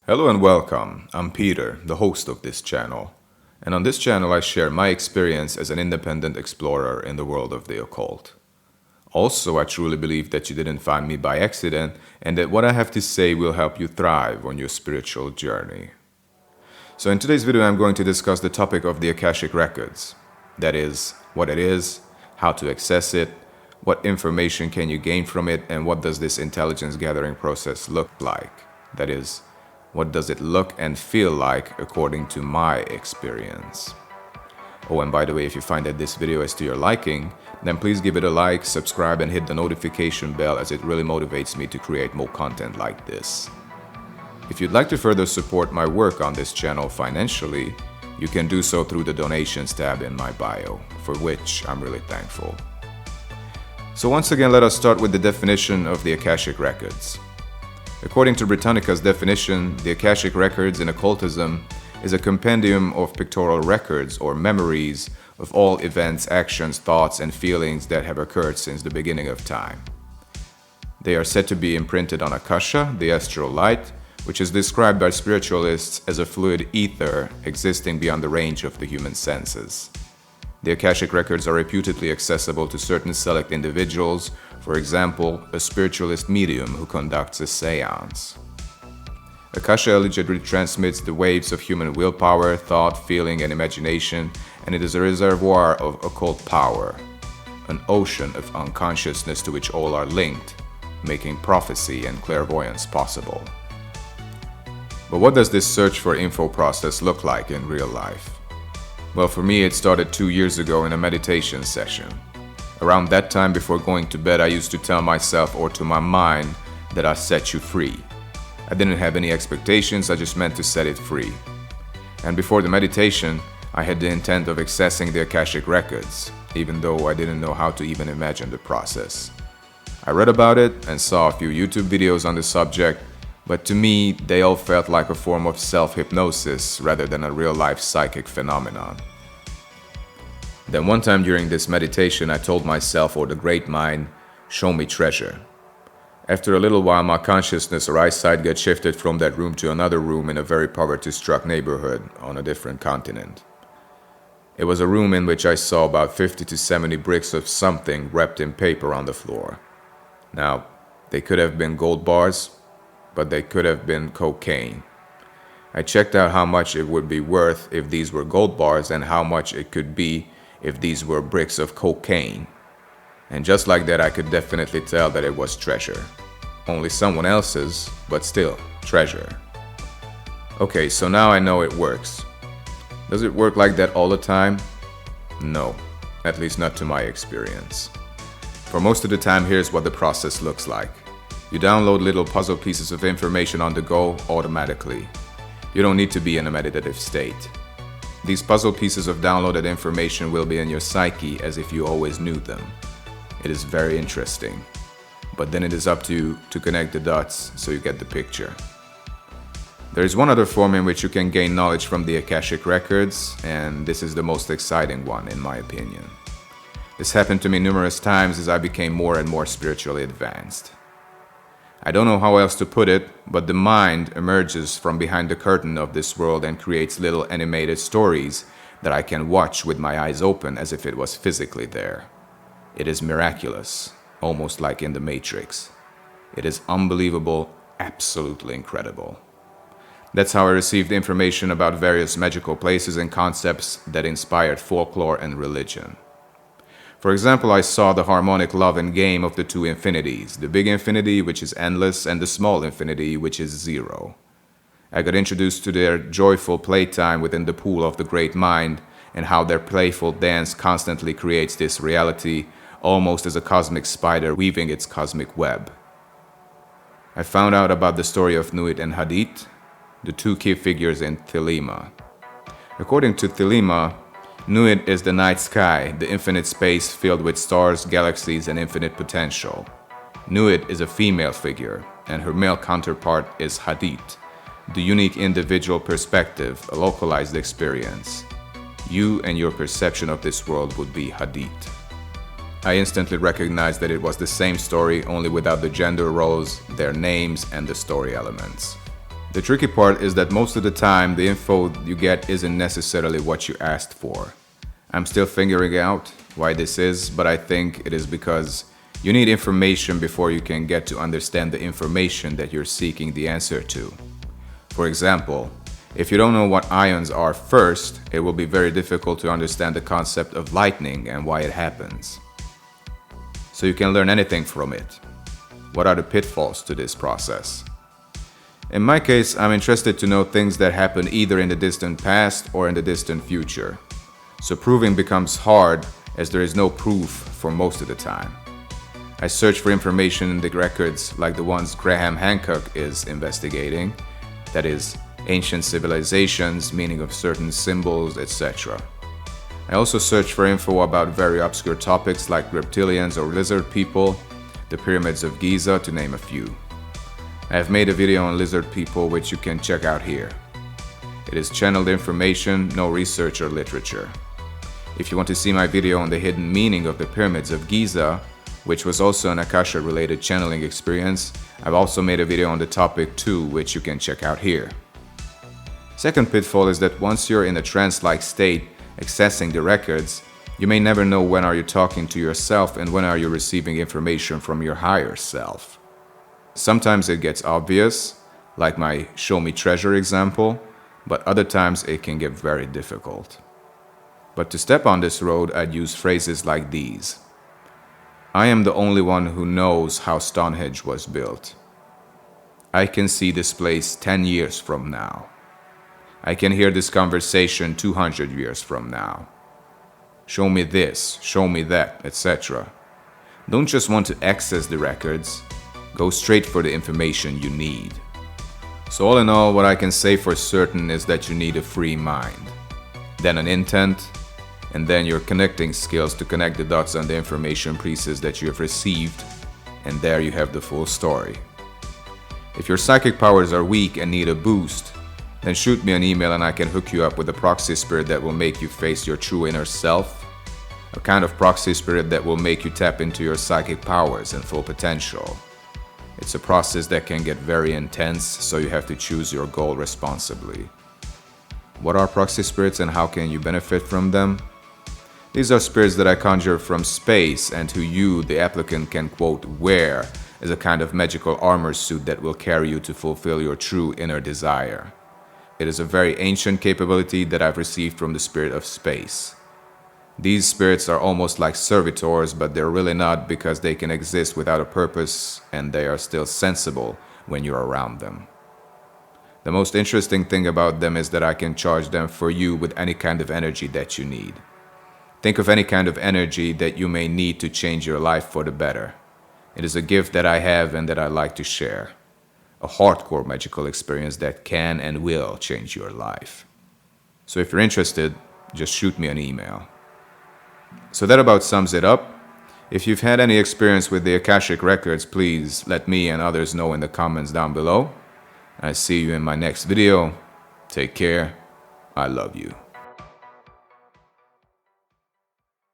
Hello and welcome. I'm Peter, the host of this channel. And on this channel, I share my experience as an independent explorer in the world of the occult. Also, I truly believe that you didn't find me by accident and that what I have to say will help you thrive on your spiritual journey. So in today's video, I'm going to discuss the topic of the Akashic Records. That is, what it is, how to access it, what information can you gain from it, and what does this intelligence gathering process look like? That is, what does it look and feel like according to my experience? Oh, and by the way, if you find that this video is to your liking, then please give it a like, subscribe, and hit the notification bell, as it really motivates me to create more content like this. If you'd like to further support my work on this channel financially, you can do so through the donations tab in my bio, for which I'm really thankful. So once again, let us start with the definition of the Akashic Records. According to Britannica's definition, the Akashic Records in occultism is a compendium of pictorial records or memories of all events, actions, thoughts, and feelings that have occurred since the beginning of time. They are said to be imprinted on Akasha, the astral light, which is described by spiritualists as a fluid ether existing beyond the range of the human senses. The Akashic Records are reputedly accessible to certain select individuals, for example, a spiritualist medium who conducts a seance. Akasha allegedly transmits the waves of human willpower, thought, feeling, and imagination, and it is a reservoir of occult power, an ocean of unconsciousness to which all are linked, making prophecy and clairvoyance possible. But what does this search for info process look like in real life? Well, for me, it started 2 years ago in a meditation session. Around that time, before going to bed, I used to tell myself or to my mind that I set you free. I didn't have any expectations, I just meant to set it free. And before the meditation, I had the intent of accessing the Akashic Records, even though I didn't know how to even imagine the process. I read about it and saw a few YouTube videos on the subject, but to me, they all felt like a form of self-hypnosis rather than a real-life psychic phenomenon. Then one time during this meditation, I told myself or the great mind, show me treasure. After a little while, my consciousness or eyesight got shifted from that room to another room in a very poverty-struck neighborhood on a different continent. It was a room in which I saw about 50 to 70 bricks of something wrapped in paper on the floor. Now, they could have been gold bars, but they could have been cocaine. I checked out how much it would be worth if these were gold bars and how much it could be if these were bricks of cocaine. And just like that, I could definitely tell that it was treasure. Only someone else's, but still, treasure. Okay, so now I know it works. Does it work like that all the time? No, at least not to my experience. For most of the time, here's what the process looks like. You download little puzzle pieces of information on the go automatically. You don't need to be in a meditative state. These puzzle pieces of downloaded information will be in your psyche as if you always knew them. It is very interesting. But then it is up to you to connect the dots so you get the picture. There is one other form in which you can gain knowledge from the Akashic Records, and this is the most exciting one in my opinion. This happened to me numerous times as I became more and more spiritually advanced. I don't know how else to put it, but the mind emerges from behind the curtain of this world and creates little animated stories that I can watch with my eyes open as if it was physically there. It is miraculous, almost like in the Matrix. It is unbelievable, absolutely incredible. That's how I received information about various magical places and concepts that inspired folklore and religion. For example, I saw the harmonic love and game of the two infinities, the big infinity, which is endless, and the small infinity, which is zero. I got introduced to their joyful playtime within the pool of the great mind, and how their playful dance constantly creates this reality, almost as a cosmic spider weaving its cosmic web. I found out about the story of Nuit and Hadith, the two key figures in Thelema. According to Thelema, Nuit is the night sky, the infinite space filled with stars, galaxies, and infinite potential. Nuit is a female figure, and her male counterpart is Hadith, the unique individual perspective, a localized experience. You and your perception of this world would be Hadith. I instantly recognized that it was the same story, only without the gender roles, their names, and the story elements. The tricky part is that most of the time the info you get isn't necessarily what you asked for. I'm still figuring out why this is, but I think it is because you need information before you can get to understand the information that you're seeking the answer to. For example, if you don't know what ions are first, it will be very difficult to understand the concept of lightning and why it happens. So you can learn anything from it. What are the pitfalls to this process? In my case, I'm interested to know things that happen either in the distant past or in the distant future. So proving becomes hard as there is no proof for most of the time. I search for information in the records like the ones Graham Hancock is investigating, that is, ancient civilizations, meaning of certain symbols, etc. I also search for info about very obscure topics like reptilians or lizard people, the pyramids of Giza, to name a few. I have made a video on lizard people which you can check out here. It is channeled information, no research or literature. If you want to see my video on the hidden meaning of the pyramids of Giza, which was also an Akasha related channeling experience, I've also made a video on the topic too, which you can check out here. Second pitfall is that once you're in a trance-like state, accessing the records, you may never know when are you talking to yourself and when are you receiving information from your higher self. Sometimes it gets obvious, like my Show Me Treasure example, but other times it can get very difficult. But to step on this road, I'd use phrases like these. I am the only one who knows how Stonehenge was built. I can see this place 10 years from now. I can hear this conversation 200 years from now. Show me this, show me that, etc. Don't just want to access the records, go straight for the information you need. So all in all, what I can say for certain is that you need a free mind, then an intent, and then your connecting skills to connect the dots on the information pieces that you have received, and there you have the full story. If your psychic powers are weak and need a boost, then shoot me an email and I can hook you up with a proxy spirit that will make you face your true inner self, a kind of proxy spirit that will make you tap into your psychic powers and full potential. It's a process that can get very intense, so you have to choose your goal responsibly. What are proxy spirits and how can you benefit from them? These are spirits that I conjure from space and who you, the applicant, can quote wear as a kind of magical armor suit that will carry you to fulfill your true inner desire. It is a very ancient capability that I've received from the spirit of space. These spirits are almost like servitors, but they're really not because they can exist without a purpose and they are still sensible when you're around them. The most interesting thing about them is that I can charge them for you with any kind of energy that you need. Think of any kind of energy that you may need to change your life for the better. It is a gift that I have and that I like to share. A hardcore magical experience that can and will change your life. So if you're interested, just shoot me an email. So that about sums it up. If you've had any experience with the Akashic Records, please let me and others know in the comments down below. I see you in my next video. Take care. I love you.